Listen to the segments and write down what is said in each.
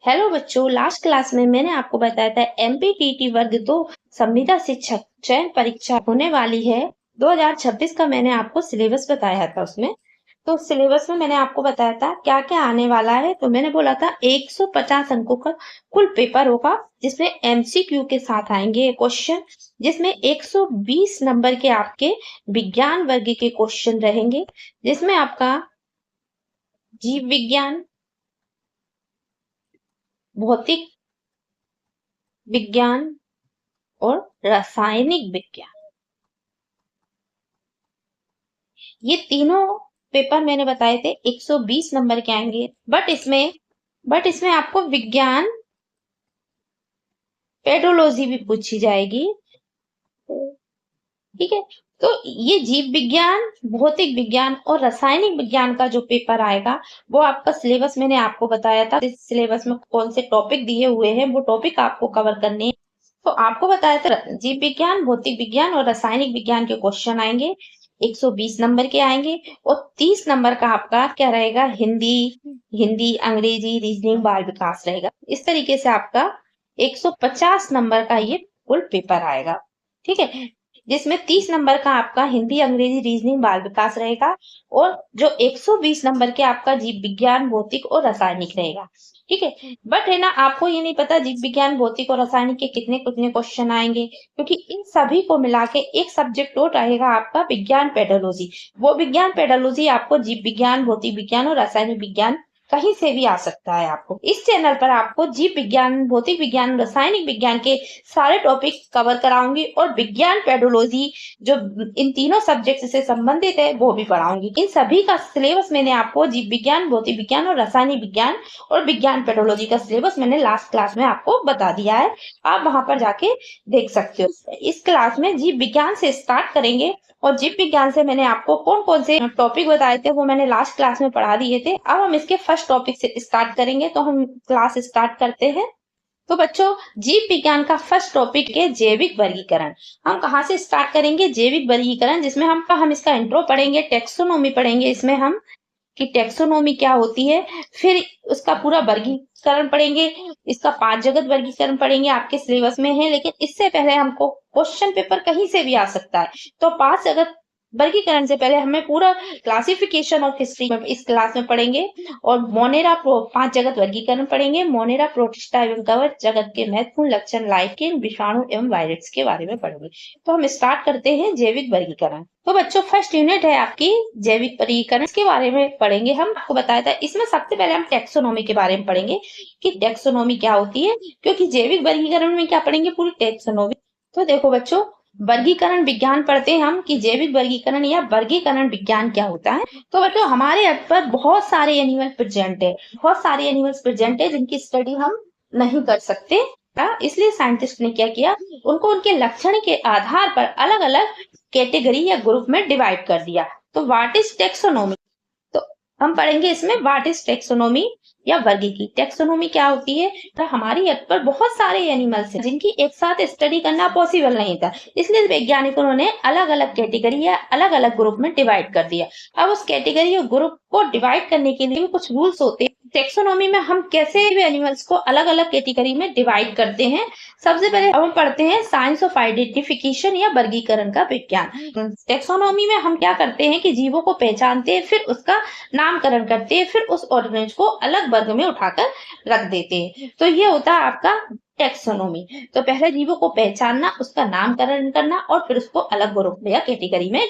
Hello बच्चों, last class में मैंने आपको बताया था एमपीटीटी वर्ग 2 संविदा शिक्षक चयन परीक्षा होने वाली है 2026 का। मैंने आपको सिलेबस बताया था उसमें। तो सिलेबस में मैंने आपको बताया था क्या क्या आने वाला है। तो मैंने बोला था 150 अंकों का कुल पेपर होगा, जिसमें एमसीक्यू के साथ आएंगे क्वेश्चन, जिसमें 120 नंबर के आपके विज्ञान वर्ग के क्वेश्चन रहेंगे, जिसमें आपका जीव विज्ञान, भौतिक विज्ञान और रासायनिक विज्ञान, ये तीनों पेपर मैंने बताए थे 120 नंबर के आएंगे। बट इसमें आपको विज्ञान पेडोलॉजी भी पूछी जाएगी। ठीक है, तो ये जीव विज्ञान, भौतिक विज्ञान और रासायनिक विज्ञान का जो पेपर आएगा वो आपका सिलेबस मैंने आपको बताया था। इस सिलेबस में कौन से टॉपिक दिए हुए हैं वो टॉपिक आपको कवर करने हैं। तो आपको बताया था जीव विज्ञान, भौतिक विज्ञान और रासायनिक विज्ञान के क्वेश्चन आएंगे, 120 नंबर के आएंगे। और 30 नंबर का आपका क्या रहेगा, हिंदी, अंग्रेजी, रीजनिंग, बाल विकास रहेगा। इस तरीके से आपका 150 नंबर का ये कुल पेपर आएगा। ठीक है, जिसमें 30 नंबर का आपका हिंदी, अंग्रेजी, रीजनिंग, बाल विकास रहेगा और जो 120 नंबर के आपका जीव विज्ञान, भौतिक और रासायनिक रहेगा। ठीक है, बट है ना, आपको ये नहीं पता जीव विज्ञान, भौतिक और रासायनिक के कितने कितने क्वेश्चन आएंगे, क्योंकि इन सभी को मिला के एक सब्जेक्ट और रहेगा आपका विज्ञान पेडोलॉजी। वो विज्ञान पेडोलॉजी आपको जीव विज्ञान, भौतिक विज्ञान और रासायनिक विज्ञान कहीं से भी आ सकता है। आपको इस चैनल पर आपको जीव विज्ञान, भौतिक विज्ञान, रासायनिक विज्ञान के सारे टॉपिक कवर कराऊंगी और विज्ञान पेडोलॉजी जो इन तीनों सब्जेक्ट से संबंधित है वो भी पढ़ाऊंगी। इन सभी का सिलेबस मैंने आपको जीव विज्ञान, भौतिक विज्ञान और रासायनिक विज्ञान और विज्ञान पेडोलॉजी का सिलेबस मैंने लास्ट क्लास में आपको बता दिया है। आप वहां पर जाके देख सकते हो। इस क्लास में जीव विज्ञान से स्टार्ट करेंगे और जीव विज्ञान से मैंने आपको कौन कौन से टॉपिक बताए थे वो मैंने लास्ट क्लास में पढ़ा दिए थे। अब हम इसके फर्स्ट टॉपिक से स्टार्ट करेंगे, तो हम क्लास स्टार्ट करते हैं। तो बच्चों, जीव विज्ञान का फर्स्ट टॉपिक है जैविक वर्गीकरण। हम कहाँ से स्टार्ट करेंगे, जैविक वर्गीकरण, जिसमें हम इसका इंट्रो पढ़ेंगे, टेक्सोनोमी पढ़ेंगे इसमें हम कि टेक्सोनोमी क्या होती है, फिर उसका पूरा वर्गीकरण पढ़ेंगे। इसका 5 जगत वर्गीकरण पढ़ेंगे, आपके सिलेबस में है, लेकिन इससे पहले हमको क्वेश्चन पेपर कहीं से भी आ सकता है। तो 5 जगत वर्गीकरण से पहले हमें पूरा क्लासिफिकेशन ऑफ हिस्ट्री में इस क्लास में पढ़ेंगे और मोनेरा 5 जगत वर्गीकरण पढ़ेंगे, मोनेरा, प्रोटिस्टा एवं कवच, जगत के महत्वपूर्ण लक्षण, लाइकेन, विषाणु एवं वायरस के बारे में पढ़ेंगे। तो हम स्टार्ट करते हैं जैविक वर्गीकरण। तो बच्चों, फर्स्ट यूनिट है आपकी जैविक वर्गीकरण, इसके बारे में पढ़ेंगे। हम आपको बताया था इसमें सबसे पहले हम टेक्सोनोमी के बारे में पढ़ेंगे कि टेक्सोनोमी क्या होती है, क्योंकि जैविक वर्गीकरण में क्या पढ़ेंगे, पूरी टेक्सोनोमी। तो देखो बच्चों, वर्गीकरण विज्ञान पढ़ते हैं हम कि जैविक वर्गीकरण या वर्गीकरण विज्ञान क्या होता है। तो बच्चों, हमारे अर्थ पर बहुत सारे एनिमल प्रेजेंट है, बहुत सारे एनिमल्स प्रेजेंट है जिनकी स्टडी हम नहीं कर सकते। इसलिए साइंटिस्ट ने क्या किया, उनको उनके लक्षण के आधार पर अलग अलग कैटेगरी या ग्रुप में डिवाइड कर दिया। तो व्हाट इज टेक्सोनोमी, तो हम पढ़ेंगे इसमें व्हाट इज टेक्सोनोमी या वर्गीकरण। टेक्सोनोमी क्या होती है, तो हमारी अर्थ पर बहुत सारे एनिमल्स हैं जिनकी एक साथ स्टडी करना पॉसिबल नहीं था, इसलिए वैज्ञानिकों ने अलग अलग कैटेगरी या अलग अलग ग्रुप में डिवाइड कर दिया। अब उस कैटेगरी और ग्रुप को डिवाइड करने के लिए भी कुछ रूल्स होते हैं। टेक्सोनोमी में हम कैसे भी एनिमल्स को अलग अलग कैटेगरी में डिवाइड करते हैं। सबसे पहले अब हम पढ़ते हैं साइंस ऑफ आइडेंटिफिकेशन या वर्गीकरण का विज्ञान। टेक्सोनोमी में हम क्या करते हैं कि जीवों को पहचानते हैं, फिर उसका नामकरण करते हैं, फिर उस ऑर्गेनिज को अलग वर्ग में उठाकर रख देते हैं। तो ये होता है आपका टेक्सोनोमी। तो पहले जीवों को पहचानना, उसका नामकरण करना और फिर उसको अलग ग्रुप में या कैटेगरी में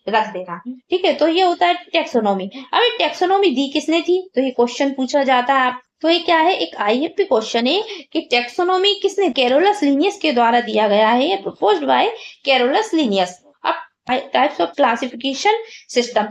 रख देना। ठीक है, तो ये होता है टेक्सोनोमी। अब ये टेक्सोनोमी दी किसने थी, तो ये क्वेश्चन पूछा जाता है आप। तो ये क्या है, एक आईएफपी क्वेश्चन है कि टेक्सोनोमी किसने, कैरोलस लिनियस के द्वारा दिया गया है, ये प्रपोज्ड बाय कैरोलस लिनियस। अब टाइप्स ऑफ क्लासिफिकेशन सिस्टम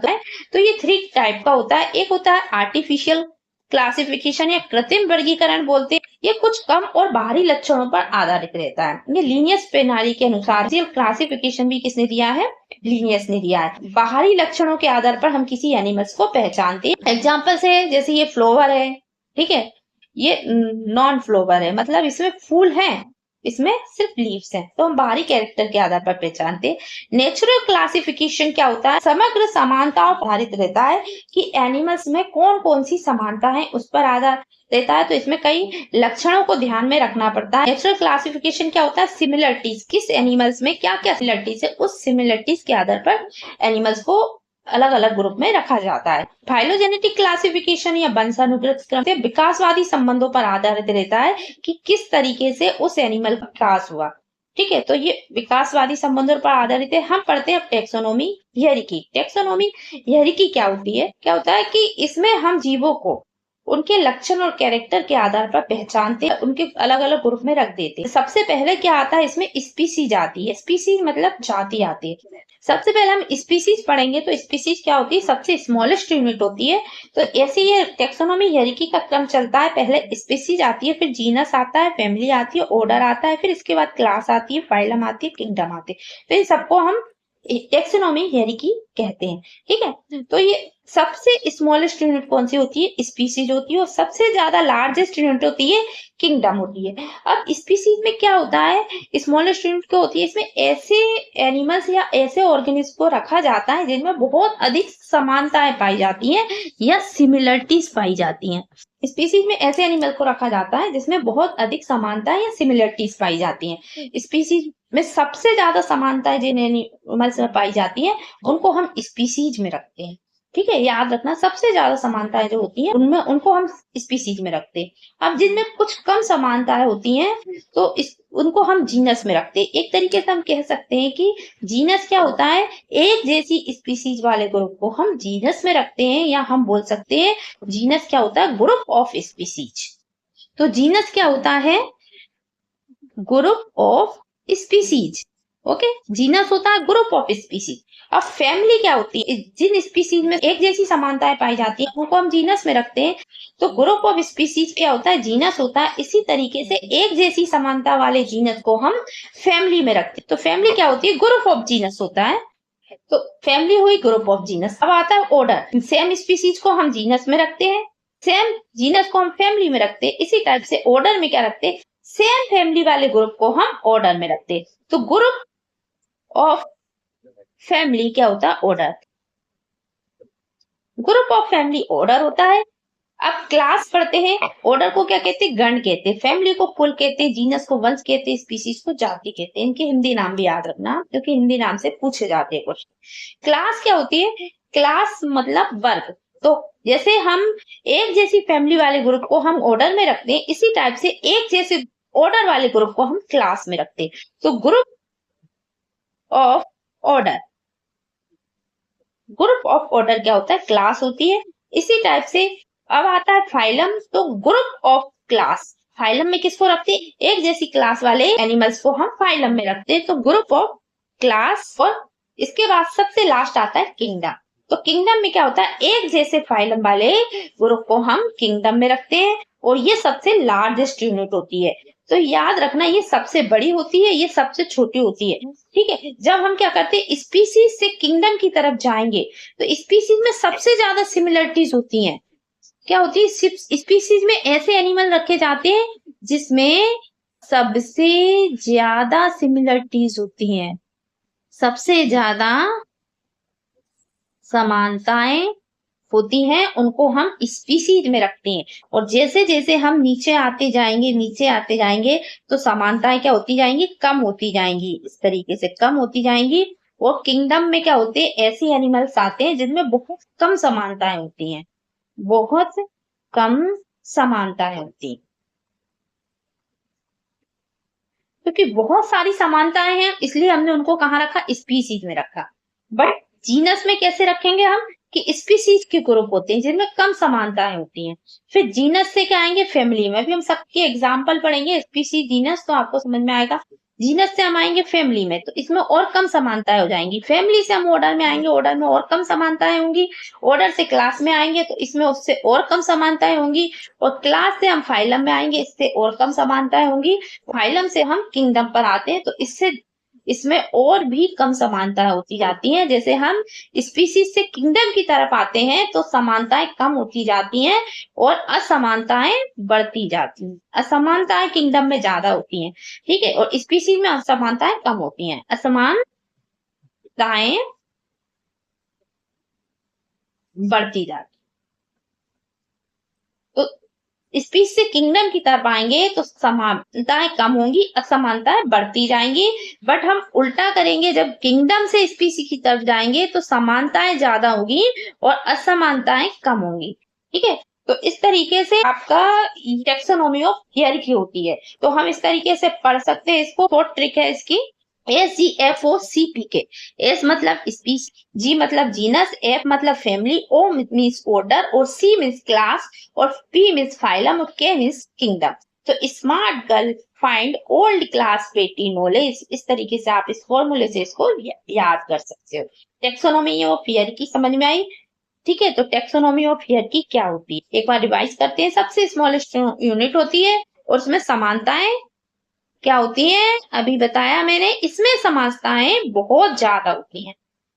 तो ये 3 टाइप का होता है। एक होता है आर्टिफिशियल क्लासिफिकेशन या कृत्रिम वर्गीकरण बोलते हैं, ये कुछ कम और बाहरी लक्षणों पर आधारित रहता है। ये लीनियस प्रणाली के अनुसार क्लासिफिकेशन भी किसने दिया है, लीनियस ने दिया है। बाहरी लक्षणों के आधार पर हम किसी एनिमल्स को पहचानते हैं। एग्जाम्पल है, जैसे ये फ्लोवर है, ठीक है, ये नॉन फ्लोवर है, मतलब इसमें फूल है इसमें सिर्फ लीव्स हैं, तो हम बाहरी कैरेक्टर के आधार पर पहचानते हैं। नेचुरल क्लासिफिकेशन क्या होता है, समग्र समानताओं पर आधारित रहता है कि एनिमल्स में कौन कौन सी समानता है उस पर आधार रहता है, तो इसमें कई लक्षणों को ध्यान में रखना पड़ता है। नेचुरल क्लासिफिकेशन क्या होता है, सिमिलरिटीज, किस एनिमल्स में क्या क्या सिमिलरिटीज है, उस सिमिलरिटीज के आधार पर एनिमल्स को अलग अलग ग्रुप में रखा जाता है। फाइलोजेनेटिक क्लासिफिकेशन या वंशानुगत क्रम से विकासवादी संबंधों पर आधारित रहता है कि किस तरीके से उस एनिमल का विकास हुआ। ठीक है, तो ये विकासवादी संबंधों पर आधारित है। हम पढ़ते हैं टेक्सोनोमी हियरिकी। टेक्सोनोमी हियरिकी क्या होती है, क्या होता है कि इसमें हम जीवों को उनके लक्षण और कैरेक्टर के आधार पर पहचानते हैं, उनके अलग अलग ग्रुप में रख देते हैं। सबसे पहले क्या आता है, इसमें स्पीसीज आती है। स्पीसीज मतलब जाति आती है। सबसे पहले हम स्पीसीज पढ़ेंगे, तो स्पीसीज क्या होती है, सबसे स्मॉलेस्ट यूनिट होती है। तो ऐसे ये टेक्सोनोमी हियरार्की का क्रम चलता है, पहले स्पीसीज आती है, फिर जीनस आता है, फैमिली आती है, ऑर्डर आता है, फिर इसके बाद क्लास आती है, फाइलम आती है, किंगडम आती है। तो इन सबको हम टेक्सोनोमी हियरार्की कहते हैं। ठीक है, तो ये सबसे स्मॉलेस्ट यूनिट कौन सी होती है, स्पीसीज होती है, और सबसे ज्यादा लार्जेस्ट यूनिट होती है किंगडम होती है। अब स्पीसीज में क्या होता है, स्मॉलेस्ट यूनिट क्या होती है, इसमें ऐसे एनिमल्स या ऐसे ऑर्गेनिज्म को रखा जाता है जिनमें बहुत अधिक समानताएं पाई जाती हैं या सिमिलरिटीज पाई जाती हैं। स्पीसीज में ऐसे एनिमल को रखा जाता है जिसमें बहुत अधिक समानताएं या सिमिलरिटीज पाई जाती हैं। स्पीसीज में सबसे ज्यादा समानताएं जिन एनिमल्स में पाई जाती हैं उनको हम स्पीसीज में रखते हैं। ठीक है, याद रखना, सबसे ज्यादा समानताएं जो होती हैं उनमें उनको हम स्पीसीज में रखते हैं। अब जिनमें कुछ कम समानताएं होती हैं तो उनको हम जीनस में रखते हैं। एक तरीके से हम कह सकते हैं कि जीनस क्या होता है, एक जैसी स्पीसीज वाले ग्रुप को हम जीनस में रखते हैं, या हम बोल सकते हैं जीनस क्या होता है, ग्रुप ऑफ स्पीसीज। तो जीनस क्या होता है, group of species. Okay, genus होता है ग्रुप ऑफ स्पीसीज। अब फैमिली क्या होती है, जिन स्पीसीज में एक जैसी समानताएं पाई जाती है उनको हम जीनस में रखते हैं। तो ग्रुप ऑफ स्पीसीज क्या होता है, जीनस होता है। इसी तरीके से एक जैसी समानता वाले जीनस को हम फैमिली में रखते हैं। तो फैमिली क्या होती है, ग्रुप ऑफ जीनस होता है। तो फैमिली हुई ग्रुप ऑफ जीनस। अब आता है ऑर्डर, सेम स्पीसीज को हम जीनस में रखते हैं, सेम जीनस को हम फैमिली में रखते हैं। इसी टाइप से ऑर्डर में क्या रखते हैं, सेम फैमिली वाले ग्रुप को हम ऑर्डर में रखते हैं। तो ग्रुप ऑफ फैमिली क्या होता है, order. Group of family order होता है। अब क्लास पढ़ते हैं, ऑर्डर को क्या कहते हैं, गण कहते हैं, फैमिली को कुल कहते हैं, जीनस को वंश कहते हैं, स्पीसीज को जाति कहते हैं। इनके हिंदी नाम भी याद रखना क्योंकि हिंदी नाम से पूछे जाते हैं क्वेश्चन। क्लास क्या होती है, क्लास मतलब वर्ग। तो जैसे हम एक जैसी फैमिली वाले ग्रुप को हम ऑर्डर में रखते हैं, इसी टाइप से एक जैसे ऑर्डर वाले ग्रुप को हम क्लास में रखते हैं। तो group of order, group of order क्या होता है, क्लास होती है। इसी टाइप से अब आता है फाइलम। तो ग्रुप ऑफ क्लास, फाइलम में किसको रखते हैं, एक जैसी क्लास वाले एनिमल्स को हम फाइलम में रखते हैं। तो ग्रुप ऑफ क्लास। और इसके बाद सबसे लास्ट आता है किंगडम। तो किंगडम में क्या होता है, एक जैसे फाइलम वाले ग्रुप को हम किंगडम में रखते हैं, और ये सबसे लार्जेस्ट यूनिट होती है। तो याद रखना, ये सबसे बड़ी होती है, ये सबसे छोटी होती है। ठीक है, जब हम क्या करते हैं, स्पीसीज से किंगडम की तरफ जाएंगे तो स्पीसीज में सबसे ज्यादा सिमिलरिटीज होती हैं। क्या होती है, स्पीसीज में ऐसे एनिमल रखे जाते हैं जिसमें सबसे ज्यादा सिमिलरिटीज होती हैं, सबसे ज्यादा समानताएं होती हैं, उनको हम स्पीसीज में रखते हैं। और जैसे जैसे हम नीचे आते जाएंगे तो समानताएं क्या होती जाएंगी, कम होती जाएंगी, इस तरीके से कम होती जाएंगी। और किंगडम में क्या होते हैं, ऐसे एनिमल्स आते हैं जिनमें बहुत कम समानताएं होती हैं, बहुत कम समानताएं होती हैं। क्योंकि बहुत सारी समानताएं हैं इसलिए हमने उनको कहाँ रखा, स्पीसीज में रखा। बट जीनस में कैसे रखेंगे हम, कि स्पीसीज के ग्रुप होते हैं जिनमें कम समानताएं होती हैं। फिर जीनस से क्या आएंगे, फैमिली में। अभी हम सबके एग्जाम्पल पढ़ेंगे, स्पीसीज, जीनस, तो आपको समझ में आएगा। जीनस से हम आएंगे फैमिली में, तो इसमें और कम समानताएं हो जाएंगी। फैमिली से हम ऑर्डर में आएंगे, ऑर्डर में और कम समानताएं होंगी। ऑर्डर से क्लास में आएंगे तो इसमें उससे और कम समानताएं होंगी। और क्लास से हम फाइलम में आएंगे, इससे और कम समानताएं होंगी। फाइलम से हम किंगडम पर आते हैं तो इससे इसमें और भी कम समानता होती जाती है। जैसे हम स्पीसीज से किंगडम की तरफ आते हैं तो समानताएं कम होती जाती हैं और असमानताएं बढ़ती जाती हैं। असमानताएं किंगडम में ज्यादा होती हैं, ठीक है, और स्पीसीज में असमानताएं कम होती हैं। असमानताएं बढ़ती जाती, तो स्पीच से किंगडम की तरफ आएंगे तो समानताएं कम होंगी, असमानताएं बढ़ती जाएंगी। बट हम उल्टा करेंगे, जब किंगडम से स्पीसी की तरफ जाएंगे तो समानताएं ज्यादा होगी और असमानताएं कम होंगी, ठीक है। तो इस तरीके से आपका टैक्सोनॉमी ऑफ हियरार्की होती है। तो हम इस तरीके से पढ़ सकते हैं इसको। शॉर्ट ट्रिक है इसकी, SGFOCPK। एस मतलब स्पीसीज, जी मतलब जीनस, एफ मतलब फैमिली, ओ मीन्स ऑर्डर और सी मीन्स क्लास और पी मीन्स फाइलम और के मीन्स किंगडम। तो smart girl find old class पेटी नॉलेज। इस तरीके से आप इस फॉर्मूले से इसको याद कर सकते हो। टैक्सोनॉमी ऑफ हियरार्की समझ में आई, ठीक है। तो टैक्सोनॉमी ऑफ हियरार्की क्या होती है, एक बार रिवाइज करते हैं। सबसे स्मॉलेस्ट यूनिट होती है और उसमें समानताएं क्या होती है, अभी बताया मैंने। इसमें समानताएं बहुत ज्यादा होती हैं,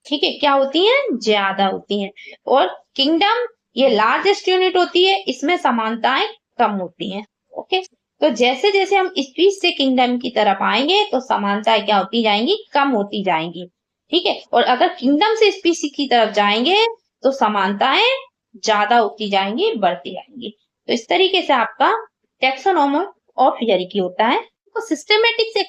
ठीक है, क्या होती हैं, ज्यादा होती हैं। और किंगडम ये लार्जेस्ट यूनिट होती है, इसमें समानताएं कम होती हैं। ओके, तो जैसे जैसे हम स्पीच से किंगडम की तरफ आएंगे तो समानताएं क्या होती जाएंगी, कम होती जाएंगी, ठीक है। और अगर किंगडम से स्पीच की तरफ जाएंगे तो समानताएं ज्यादा होती जाएंगी, बढ़ती जाएंगी। तो इस तरीके से आपका टैक्सोनॉमी ऑफ हियरार्की होता है। तो सिस्टेमेटिक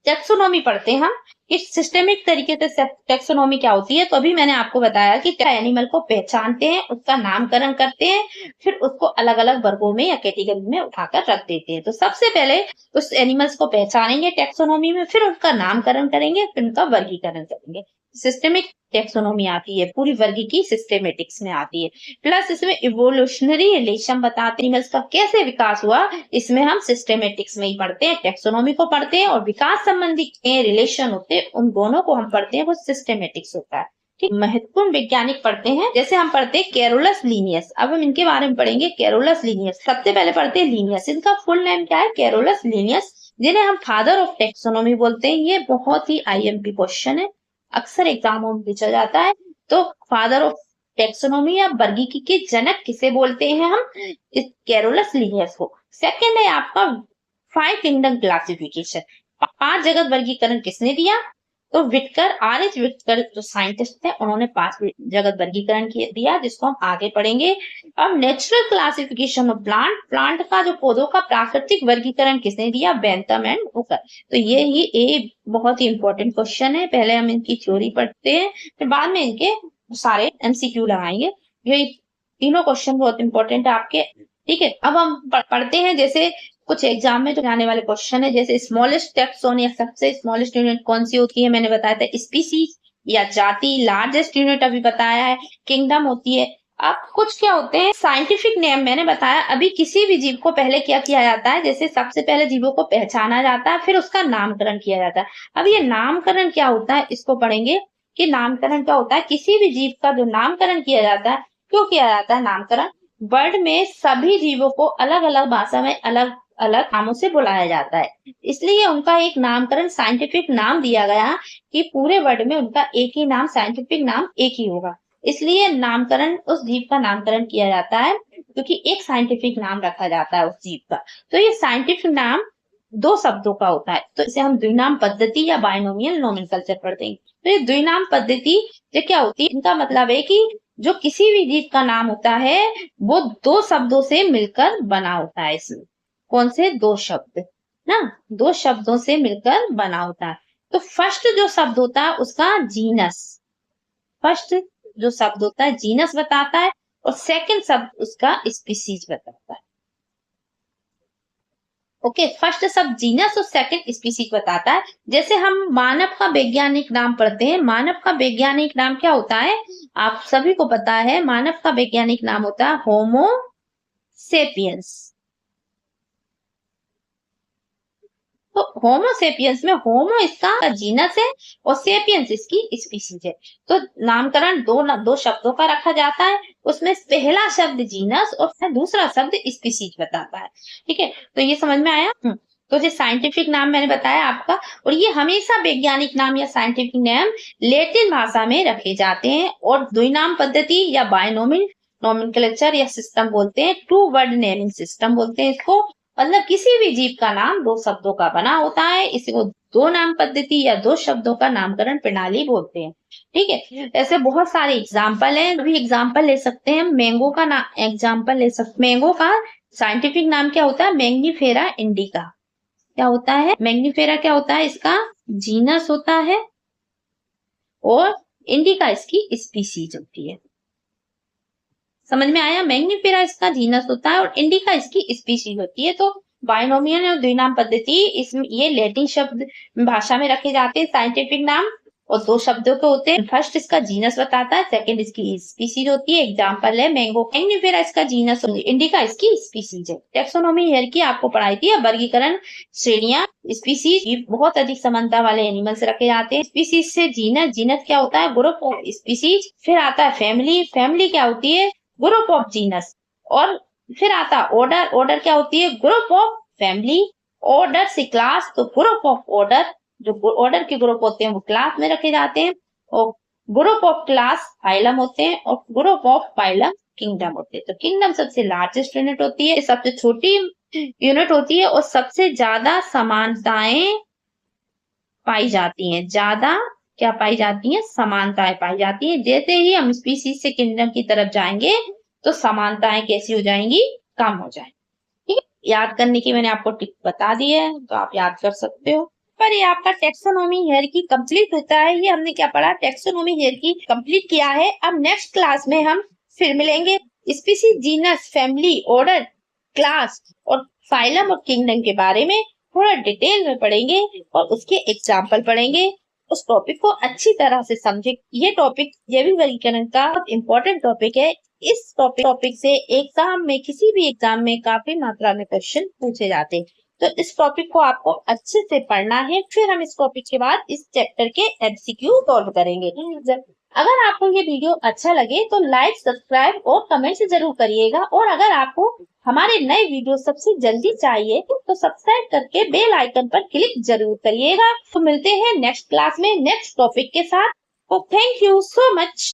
टैक्सोनॉमी पढ़ते हैं हम कि सिस्टेमिक तरीके से टैक्सोनॉमी क्या होती है। तो अभी मैंने आपको बताया कि एनिमल को पहचानते हैं, उसका नामकरण करते हैं, फिर उसको अलग अलग वर्गों में या कैटेगरी में उठाकर रख देते हैं। तो सबसे पहले उस एनिमल्स को पहचानेंगे टैक्सोनॉमी में, फिर उनका नामकरण करेंगे, फिर उनका वर्गीकरण करेंगे। सिस्टेमिक टैक्सोनॉमी आती है, पूरी वर्गीकी सिस्टेमेटिक्स में आती है। प्लस इसमें इवोल्यूशनरी रिलेशन बताते हैं, एनिमल्स का कैसे विकास हुआ, इसमें हम सिस्टेमेटिक्स में ही पढ़ते हैं। टैक्सोनॉमी को पढ़ते हैं और विकास संबंधी रिलेशन होते हैं, उन दोनों को हम पढ़ते हैं, वो सिस्टेमेटिक्स होता है। ठीक, महत्वपूर्ण वैज्ञानिक पढ़ते हैं, जैसे हम पढ़ते हैं कैरोलस लीनियस। अब हम इनके बारे में पढ़ेंगे। कैरोलस लीनियस सबसे पहले पढ़ते हैं लीनियस। इनका फुल नेम क्या है, कैरोलस लीनियस, जिन्हें हम फादर ऑफ टैक्सोनॉमी बोलते हैं। ये बहुत ही IMP क्वेश्चन है, अक्सर एग्जामों में पूछा जाता है। तो फादर ऑफ टैक्सोनॉमी या वर्गीकी के जनक किसे बोलते हैं हम, इस कैरोलस लीनियस को। सेकंड है आपका 5 किंगडम क्लासिफिकेशन। 5 जगत वर्गीकरण किसने दिया, तो विटकर, RH विटकर जो साइंटिस्ट थे, उन्होंने 5 जगत वर्गीकरण दिया, जिसको हम आगे पढ़ेंगे। अब natural classification of plant, plant का जो पौधों का प्राकृतिक वर्गीकरण किसने दिया, बेंथम एंड हुकर। तो ये बहुत ही इंपॉर्टेंट क्वेश्चन है। पहले हम इनकी थ्योरी पढ़ते हैं, फिर बाद में इनके सारे MCQ लगाएंगे। ये तीनों क्वेश्चन बहुत इंपॉर्टेंट है आपके, ठीक है। अब हम पढ़ते हैं, जैसे कुछ एग्जाम में जो आने वाले क्वेश्चन है, जैसे स्मॉलेस्ट टैक्सोन या सबसे स्मॉलेस्ट यूनिट कौन सी होती है, मैंने बताया था स्पीसीज या जाति। लार्जेस्ट यूनिट अभी बताया है, किंगडम होती है। अब कुछ क्या होते हैं साइंटिफिक नेम, मैंने बताया अभी। किसी भी जीव को पहले क्या किया जाता है, जैसे सबसे पहले जीवों को पहचाना जाता है, फिर उसका नामकरण किया जाता है। अब ये नामकरण क्या होता है, इसको पढ़ेंगे कि नामकरण क्या होता है। किसी भी जीव का जो नामकरण किया जाता है, क्यों किया जाता है नामकरण, वर्ल्ड में सभी जीवों को अलग अलग भाषा में अलग अलग नामों से बुलाया जाता है, इसलिए उनका एक नामकरण साइंटिफिक नाम दिया गया कि पूरे वर्ल्ड में उनका एक ही नाम, साइंटिफिक नाम एक ही होगा। इसलिए नामकरण, उस जीव का नामकरण किया जाता है क्योंकि एक साइंटिफिक नाम रखा जाता है उस जीव का। तो ये साइंटिफिक नाम 2 शब्दों का होता है, तो इसे हम द्विनाम पद्धति या बाइनोमियल नोमेनक्लेचर पढ़ते हैं। तो ये द्विनाम पद्धति ये क्या होती है, इनका मतलब है कि जो किसी भी जीव का नाम होता है वो 2 शब्दों से मिलकर बना होता है। इसमें कौन से 2 शब्द ना, 2 शब्दों से मिलकर बना होता है। तो फर्स्ट जो शब्द होता है उसका जीनस, फर्स्ट जो शब्द होता है जीनस बताता है, और सेकंड शब्द उसका स्पीसीज बताता है। ओके, फर्स्ट शब्द जीनस और सेकंड स्पीसीज बताता है। जैसे हम मानव का वैज्ञानिक नाम पढ़ते हैं, मानव का वैज्ञानिक नाम क्या होता है, आप सभी को पता है। मानव का वैज्ञानिक नाम होता है होमो सेपियंस। तो होमो सेपियंस में होमो इसका जीनस है और सेपियंस इसकी स्पीसीज है। तो नामकरण दो शब्दों का रखा जाता है, उसमें पहला शब्द जीनस और दूसरा शब्द स्पीसीज बताता है, ठीक है। तो ये समझ में आया। तो जो साइंटिफिक नाम मैंने बताया आपका, और ये हमेशा वैज्ञानिक नाम या साइंटिफिक नाम लैटिन भाषा में रखे जाते हैं, और द्विनाम पद्धति या बायनोमियल नोमेनक्लेचर या सिस्टम बोलते हैं, टू वर्ड नेमिंग सिस्टम बोलते हैं इसको। मतलब किसी भी जीव का नाम दो शब्दों का बना होता है, इसको दो नाम पद्धति या दो शब्दों का नामकरण प्रणाली बोलते हैं। ठीक है, ऐसे बहुत सारे एग्जाम्पल हैं, अभी एग्जाम्पल ले सकते हैं। मैंगो का नाम एग्जाम्पल ले सकते, मैंगो का साइंटिफिक नाम क्या होता है? Mangifera indica. क्या होता है? मैग्नीफेरा क्या होता है? इसका जीनस होता है, और इंडिका इसकी स्पीसीज होती है। समझ में आया? मैग्नीफेरा इसका जीनस होता है और इंडिका इसकी स्पीसीज होती है। तो बायनोमियल और द्विनाम पद्धति, इसमें ये लैटिन शब्द भाषा में रखे जाते हैं साइंटिफिक नाम, और दो शब्दों के होते हैं। फर्स्ट इसका जीनस बताता है, सेकंड इसकी स्पीसीज होती है। एग्जांपल है मैंगो, मैग्नीफेरा इसका जीनस, इंडिका इसकी स्पीसीज है। टेक्सोनोमी हियर की आपको पढ़ाई थी, वर्गीकरण श्रेणियां। स्पीसीज बहुत अधिक समानता वाले एनिमल्स रखे जाते हैं। स्पीसीज से जीनस, जीनस क्या होता है? Group of species. फिर आता है फैमिली, फैमिली क्या होती है? Group of genus. और फिर आता ऑर्डर, ऑर्डर क्या होती है? Group of family. ऑर्डर से क्लास, तो ग्रुप ऑफ ऑर्डर, जो ऑर्डर के ग्रुप होते हैं वो क्लास में रखे जाते हैं, और ग्रुप ऑफ क्लास फाइलम होते हैं, और ग्रुप ऑफ फाइलम किंगडम होते हैं। तो किंगडम सबसे लार्जेस्ट यूनिट होती है, सबसे छोटी यूनिट होती है, और सबसे ज्यादा समानताएं पाई जाती हैं। ज्यादा क्या पाई जाती हैं? समानताएं पाई जाती हैं। जैसे ही हम स्पीसीज से किंगडम की तरफ जाएंगे तो समानताएं कैसी हो जाएंगी? कम हो जाएंगी। ठीक है, याद करने की मैंने आपको टिप बता दी है, तो आप याद कर सकते हो। पर ये आपका टेक्सोनोमी हायरार्की कंप्लीट होता है। ये हमने क्या पढ़ा? टेक्सोनोमी हायरार्की कंप्लीट किया है। अब नेक्स्ट क्लास में हम फिर मिलेंगे। Species, genus, family, order, class और फाइलम और किंगडम के बारे में थोड़ा डिटेल में पढ़ेंगे, और उसके एग्जाम्पल पढ़ेंगे। उस टॉपिक को अच्छी तरह से समझे। ये टॉपिक जैविक वर्गीकरण का इम्पोर्टेंट टॉपिक है। इस टॉपिक से एग्जाम में, किसी भी एग्जाम में काफी मात्रा में क्वेश्चन पूछे जाते हैं। तो इस टॉपिक को आपको अच्छे से पढ़ना है। फिर हम इस टॉपिक के बाद इस चैप्टर के एमसीक्यू सॉल्व करेंगे। अगर आपको ये वीडियो अच्छा लगे तो लाइक, सब्सक्राइब और कमेंट जरूर करिएगा। और अगर आपको हमारे नए वीडियो सबसे जल्दी चाहिए तो सब्सक्राइब करके बेल आइकन पर क्लिक जरूर करिएगा। तो मिलते हैं नेक्स्ट क्लास में नेक्स्ट टॉपिक के साथ। तो थैंक यू सो मच।